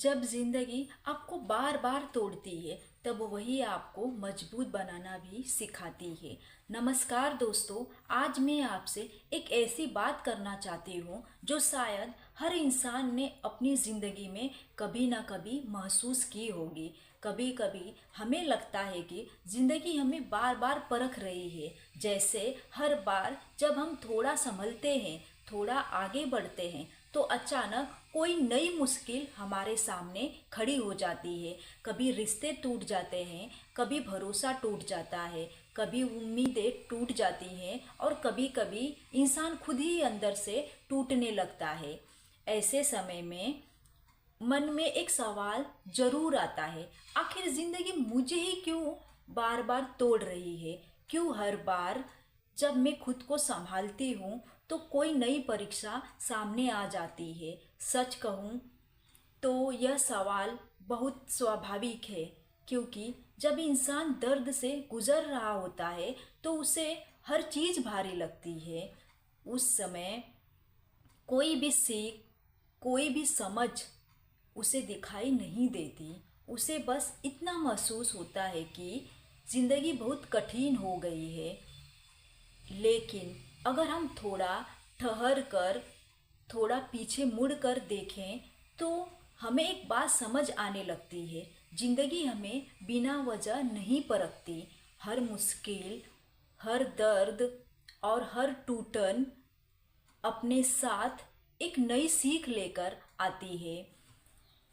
जब जिंदगी आपको बार बार तोड़ती है तब वही आपको मजबूत बनाना भी सिखाती है। नमस्कार दोस्तों, आज मैं आपसे एक ऐसी बात करना चाहती हूँ जो शायद हर इंसान ने अपनी ज़िंदगी में कभी ना कभी महसूस की होगी। कभी कभी हमें लगता है कि ज़िंदगी हमें बार बार परख रही है। जैसे हर बार जब हम थोड़ा संभलते हैं, थोड़ा आगे बढ़ते हैं, तो अचानक कोई नई मुश्किल हमारे सामने खड़ी हो जाती है। कभी रिश्ते टूट जाते हैं, कभी भरोसा टूट जाता है, कभी उम्मीदें टूट जाती हैं और कभी कभी इंसान खुद ही अंदर से टूटने लगता है। ऐसे समय में मन में एक सवाल जरूर आता है, आखिर जिंदगी मुझे ही क्यों बार बार तोड़ रही है? क्यों हर बार जब मैं खुद को संभालती हूँ तो कोई नई परीक्षा सामने आ जाती है? सच कहूँ तो यह सवाल बहुत स्वाभाविक है, क्योंकि जब इंसान दर्द से गुजर रहा होता है तो उसे हर चीज़ भारी लगती है। उस समय कोई भी सीख, कोई भी समझ उसे दिखाई नहीं देती। उसे बस इतना महसूस होता है कि ज़िंदगी बहुत कठिन हो गई है। लेकिन अगर हम थोड़ा ठहर कर, थोड़ा पीछे मुड़ कर देखें तो हमें एक बात समझ आने लगती है, जिंदगी हमें बिना वजह नहीं परखती। हर मुश्किल, हर दर्द और हर टूटन अपने साथ एक नई सीख लेकर आती है।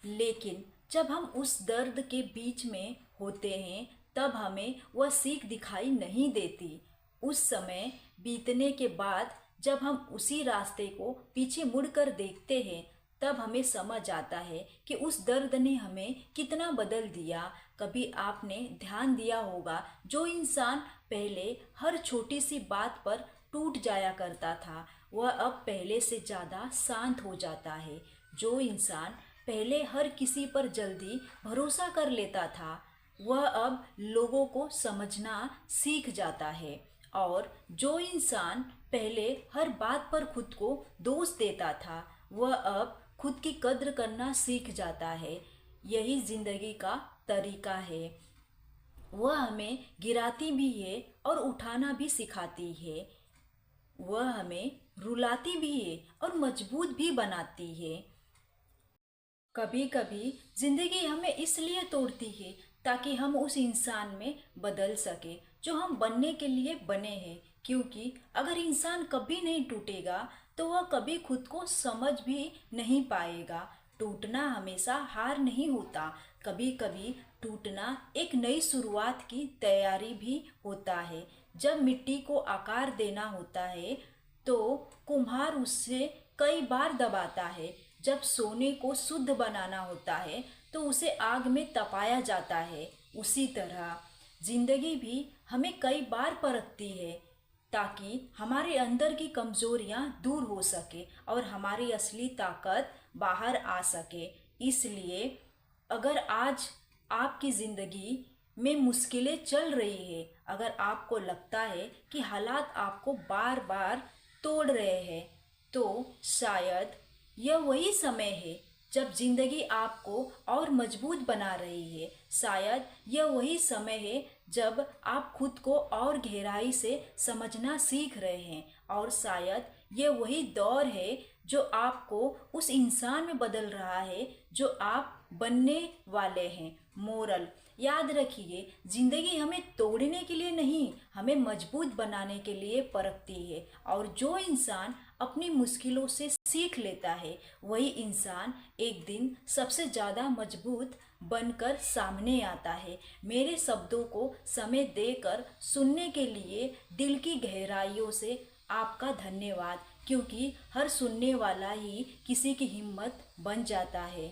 लेकिन जब हम उस दर्द के बीच में होते हैं तब हमें वह सीख दिखाई नहीं देती। उस समय बीतने के बाद जब हम उसी रास्ते को पीछे मुड़कर देखते हैं तब हमें समझ आता है कि उस दर्द ने हमें कितना बदल दिया। कभी आपने ध्यान दिया होगा, जो इंसान पहले हर छोटी सी बात पर टूट जाया करता था वह अब पहले से ज़्यादा शांत हो जाता है। जो इंसान पहले हर किसी पर जल्दी भरोसा कर लेता था वह अब लोगों को समझना सीख जाता है। और जो इंसान पहले हर बात पर खुद को दोष देता था वह अब खुद की कद्र करना सीख जाता है। यही जिंदगी का तरीका है। वह हमें गिराती भी है और उठाना भी सिखाती है। वह हमें रुलाती भी है और मजबूत भी बनाती है। कभी कभी जिंदगी हमें इसलिए तोड़ती है ताकि हम उस इंसान में बदल सके जो हम बनने के लिए बने हैं। क्योंकि अगर इंसान कभी नहीं टूटेगा तो वह कभी खुद को समझ भी नहीं पाएगा। टूटना हमेशा हार नहीं होता, कभी कभी टूटना एक नई शुरुआत की तैयारी भी होता है। जब मिट्टी को आकार देना होता है तो कुम्हार उससे कई बार दबाता है। जब सोने को शुद्ध बनाना होता है तो उसे आग में तपाया जाता है। उसी तरह जिंदगी भी हमें कई बार परखती है ताकि हमारे अंदर की कमजोरियां दूर हो सके और हमारी असली ताकत बाहर आ सके। इसलिए अगर आज आपकी ज़िंदगी में मुश्किलें चल रही है, अगर आपको लगता है कि हालात आपको बार बार तोड़ रहे हैं, तो शायद यह वही समय है जब जिंदगी आपको और मजबूत बना रही है। शायद यह वही समय है जब आप खुद को और गहराई से समझना सीख रहे हैं। और शायद यह वही दौर है जो आपको उस इंसान में बदल रहा है जो आप बनने वाले हैं। मोरल याद रखिए, जिंदगी हमें तोड़ने के लिए नहीं, हमें मजबूत बनाने के लिए परखती है। और जो इंसान अपनी मुश्किलों से सीख लेता है वही इंसान एक दिन सबसे ज़्यादा मजबूत बनकर सामने आता है। मेरे शब्दों को समय देकर सुनने के लिए दिल की गहराइयों से आपका धन्यवाद, क्योंकि हर सुनने वाला ही किसी की हिम्मत बन जाता है।